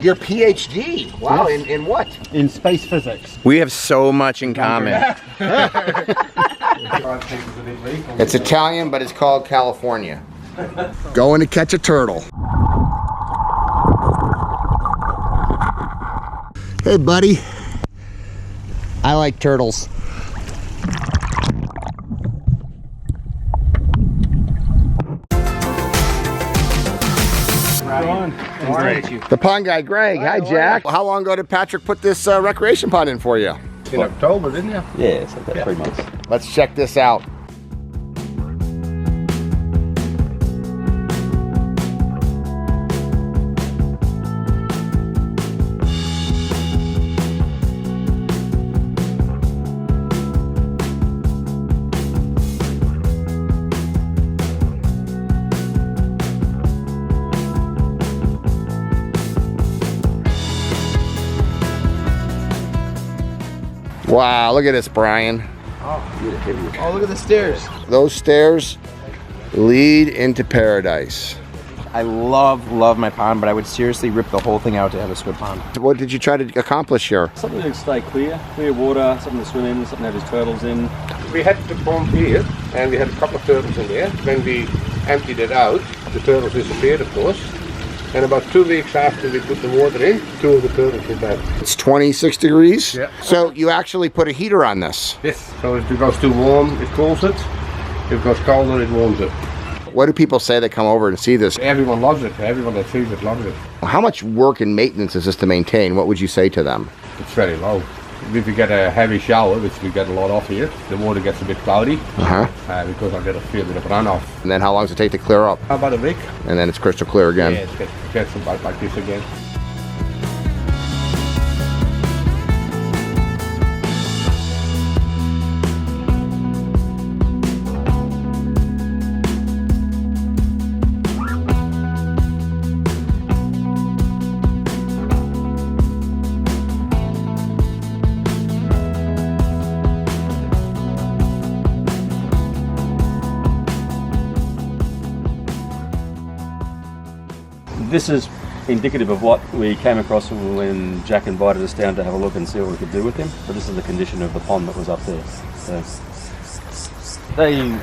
Your PhD? Wow, yes. In what? In space physics. We have so much in common. It's Italian, but it's called California. Going to catch a turtle. Hey, buddy. I like turtles. The pond guy, Greg. Hi, Jack. How long ago did Patrick put this recreation pond in for you? In October, didn't you? Yeah, it's like that, 3 months. Let's check this out. Wow, look at this, Brian. Oh, look at the stairs. Those stairs lead into paradise. I love my pond, but I would seriously rip the whole thing out to have a swim pond. What did you try to accomplish here? Something to stay clear water, something to swim in, something to have his turtles in. We had the pond here, and we had a couple of turtles in there. When we emptied it out, the turtles disappeared, of course. And about 2 weeks after we put the water in, 2 of the turtles were dead. It's 26 degrees? Yeah. So you actually put a heater on this? Yes. So if it goes too warm, it cools it. If it goes colder, it warms it. What do people say that come over and see this? Everyone loves it. Everyone that sees it loves it. How much work and maintenance is this to maintain? What would you say to them? It's very low. If you get a heavy shower, which we get a lot of here, the water gets a bit cloudy because I get a fair bit of runoff. And then how long does it take to clear up? About a week. And then it's crystal clear again? Yeah, it gets about like this again. This is indicative of what we came across when Jack invited us down to have a look and see what we could do with him. But this is the condition of the pond that was up there. So they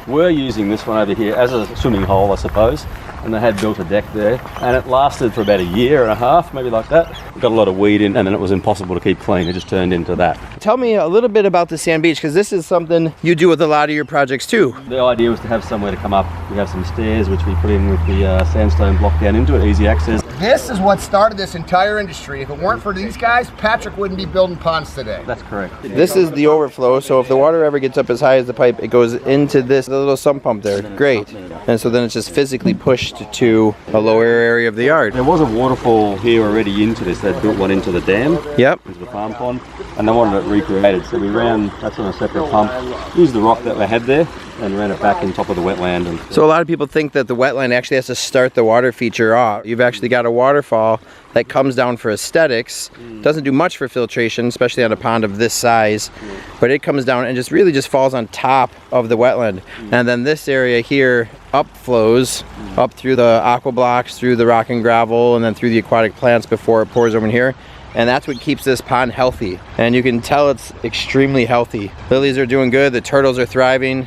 were using this one over here as a swimming hole, I suppose, and they had built a deck there, and it lasted for about 1.5 years, maybe like that. It got a lot of weed in, and then it was impossible to keep clean. It just turned into that. Tell me a little bit about the sand beach, because this is something you do with a lot of your projects too. The idea was to have somewhere to come up. We have some stairs which we put in with the sandstone block down into it, easy access. This is what started this entire industry. If it weren't for these guys, Patrick wouldn't be building ponds today. That's correct. This is the overflow, so if the water ever gets up as high as the pipe, it goes into this little sump pump there. Great. And so then it's just physically pushed to a lower area of the yard. There was a waterfall here already into this. They built one into the dam. Yep. Into the farm pond, and they wanted it recreated. So we ran, that's on a separate pump, used the rock that they had there, and ran it back in top of the wetland. And so a lot of people think that the wetland actually has to start the water feature off. You've actually got a waterfall that comes down for aesthetics. Doesn't do much for filtration, especially on a pond of this size, but it comes down and just really just falls on top of the wetland. And then this area here upflows up through the aqua blocks, through the rock and gravel, and then through the aquatic plants before it pours over in here. And that's what keeps this pond healthy. And you can tell it's extremely healthy. Lilies are doing good, the turtles are thriving.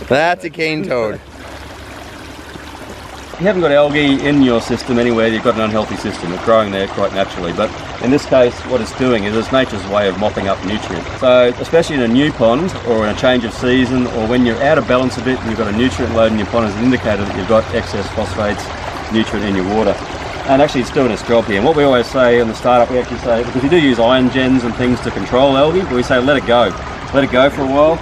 That's a cane toad. You haven't got algae in your system anywhere, you've got an unhealthy system. It's growing there quite naturally, but in this case what it's doing is it's nature's way of mopping up nutrients. So especially in a new pond or in a change of season, or when you're out of balance a bit and you've got a nutrient load in your pond, as an indicator that you've got excess phosphates, nutrient in your water. And actually it's doing its job here. And what we always say in the startup, we actually say, because we do use ion gens and things to control algae, but we say let it go. Let it go for a while,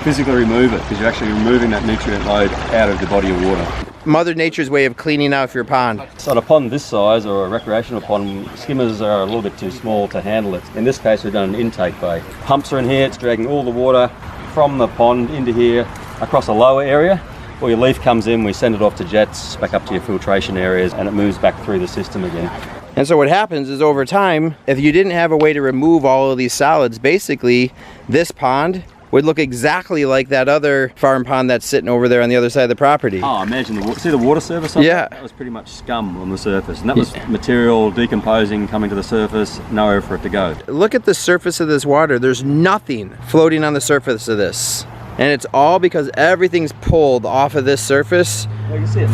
physically remove it, because you're actually removing that nutrient load out of the body of water. Mother Nature's way of cleaning out your pond. So on a pond this size, or a recreational pond, skimmers are a little bit too small to handle it. In this case we've done an intake bay. Pumps are in here, it's dragging all the water from the pond into here across a lower area. Or your leaf comes in, we send it off to jets, back up to your filtration areas, and it moves back through the system again. And so what happens is over time, if you didn't have a way to remove all of these solids, basically this pond would look exactly like that other farm pond that's sitting over there on the other side of the property. Oh, imagine see the water surface? Yeah. That was pretty much scum on the surface, and that was material decomposing, coming to the surface, nowhere for it to go. Look at the surface of this water. There's nothing floating on the surface of this. And it's all because everything's pulled off of this surface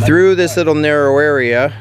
through this little narrow area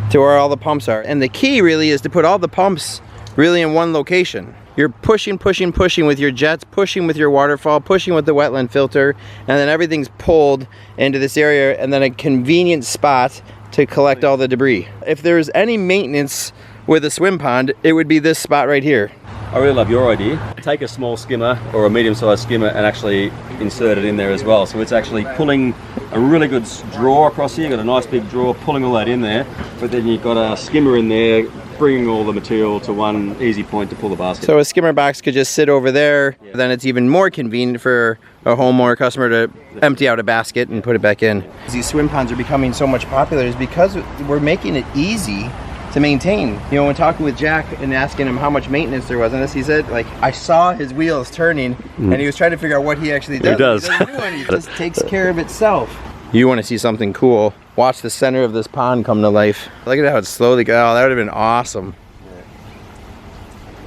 to where all the pumps are. And the key really is to put all the pumps really in one location. You're pushing, pushing, pushing with your jets, pushing with your waterfall, pushing with the wetland filter, and then everything's pulled into this area, and then a convenient spot to collect all the debris. If there's any maintenance with a swim pond, it would be this spot right here. I really love your idea. Take a small skimmer or a medium-sized skimmer and actually insert it in there as well. So it's actually pulling a really good draw across here. You've got a nice big draw, pulling all that in there, but then you've got a skimmer in there, bringing all the material to one easy point to pull the basket. So a skimmer box could just sit over there. Yeah. Then it's even more convenient for a homeowner customer to empty out a basket and put it back in. These swim ponds are becoming so much popular is because we're making it easy to maintain. You know, when talking with Jack and asking him how much maintenance there was on this, he said, like, I saw his wheels turning and he was trying to figure out what he actually does. He does. He doesn't do anything. It just takes care of itself. You want to see something cool, watch the center of this pond come to life. Look at how it's slowly going. Oh, that would have been awesome.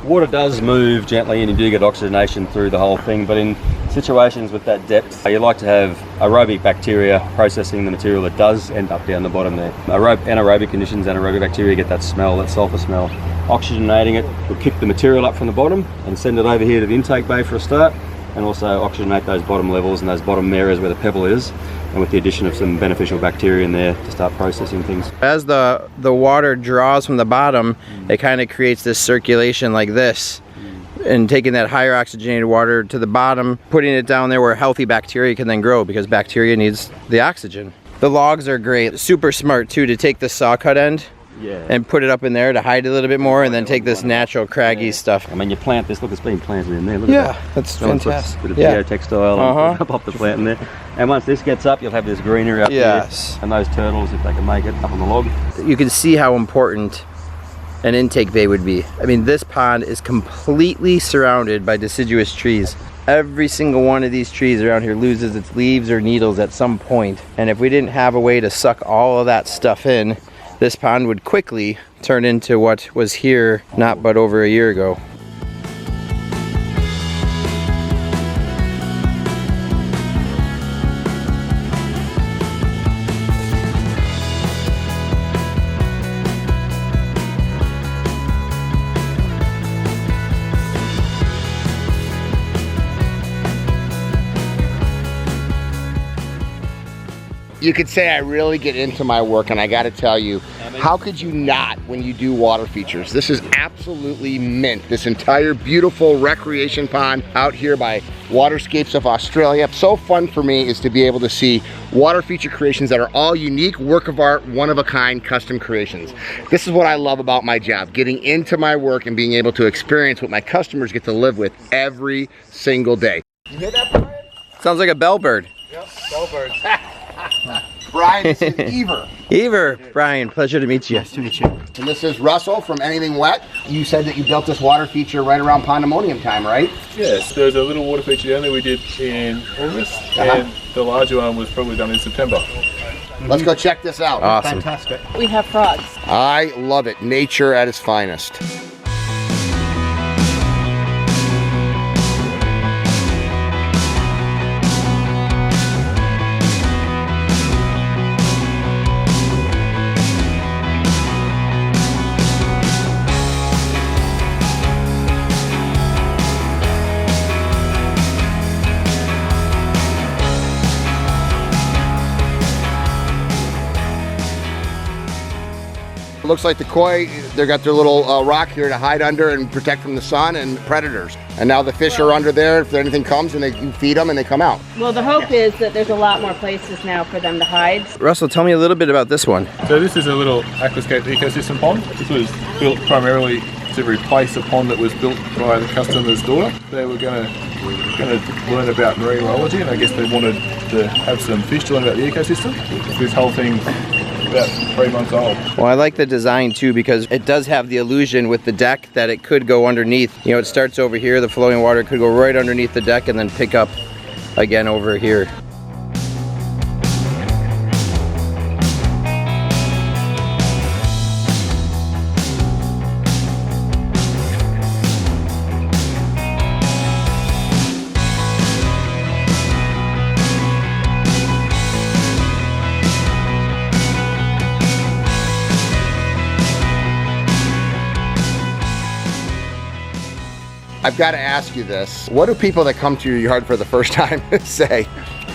Water does move gently and you do get oxygenation through the whole thing, but in situations with that depth, you like to have aerobic bacteria processing the material that does end up down the bottom there. Anaerobic conditions, anaerobic bacteria get that smell, that sulfur smell. Oxygenating it will kick the material up from the bottom and send it over here to the intake bay for a start, and also oxygenate those bottom levels and those bottom areas where the pebble is, and with the addition of some beneficial bacteria in there to start processing things. As the water draws from the bottom, it kind of creates this circulation like this, and taking that higher oxygenated water to the bottom, putting it down there where healthy bacteria can then grow, because bacteria needs the oxygen. The logs are great, super smart too, to take the saw cut end and put it up in there to hide it a little bit more, and then take this natural craggy stuff. I mean, you plant this, look, it's been planted in there. Look at that. That's fantastic. Bit of geotextile and pop the plant in there. And once this gets up, you'll have this greenery up here, and those turtles, if they can make it, up on the log. You can see how important an intake bay would be. I mean, this pond is completely surrounded by deciduous trees. Every single one of these trees around here loses its leaves or needles at some point. And if we didn't have a way to suck all of that stuff in, this pond would quickly turn into what was here not but over a year ago. You could say I really get into my work, and I gotta tell you, how could you not when you do water features? This is absolutely mint. This entire beautiful recreation pond out here by Waterscapes of Australia. So fun for me is to be able to see water feature creations that are all unique, work of art, one-of-a-kind custom creations. This is what I love about my job, getting into my work and being able to experience what my customers get to live with every single day. You hear that, Brian? Sounds like a bellbird. Yep, bellbird. Brian, this is Ever. Ever, Brian, pleasure to meet you. Nice to meet you. And this is Russell from Anything Wet. You said that you built this water feature right around pandemonium time, right? Yes, there's a little water feature down there we did in August, and the larger one was probably done in September. Let's go check this out. Awesome. Fantastic. We have frogs. I love it. Nature at its finest. Looks like the koi, they got their little rock here to hide under and protect from the sun and predators. And now the fish are under there. If anything comes, and you feed them and they come out. Well, the hope is that there's a lot more places now for them to hide. Russell, tell me a little bit about this one. So this is a little aquascape ecosystem pond. This was built primarily to replace a pond that was built by the customer's daughter. They were going to learn about marine biology, and I guess they wanted to have some fish to learn about the ecosystem. This whole thing about 3 months old. Well, I like the design too because it does have the illusion with the deck that it could go underneath. You know, it starts over here, the flowing water could go right underneath the deck and then pick up again over here. I've got to ask you this. What do people that come to your yard for the first time say?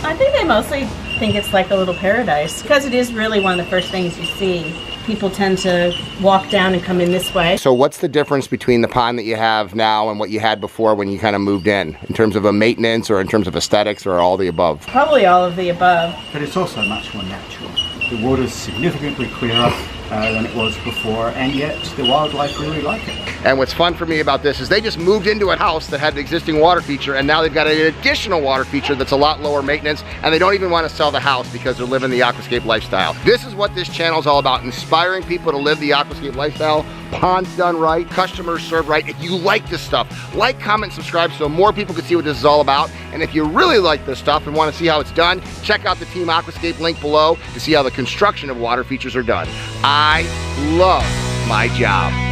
I think they mostly think it's like a little paradise because it is really one of the first things you see. People tend to walk down and come in this way. So what's the difference between the pond that you have now and what you had before when you kind of moved in terms of a maintenance or in terms of aesthetics or all the above? Probably all of the above. But it's also much more natural. The water's significantly clearer than it was before, and yet the wildlife really like it. And what's fun for me about this is they just moved into a house that had an existing water feature, and now they've got an additional water feature that's a lot lower maintenance, and they don't even want to sell the house because they're living the aquascape lifestyle. This is what this channel is all about, inspiring people to live the aquascape lifestyle. Ponds done right, customers served right. If you like this stuff, like, comment, subscribe so more people can see what this is all about. And if you really like this stuff and want to see how it's done, check out the Team Aquascape link below to see how the construction of water features are done. I love my job.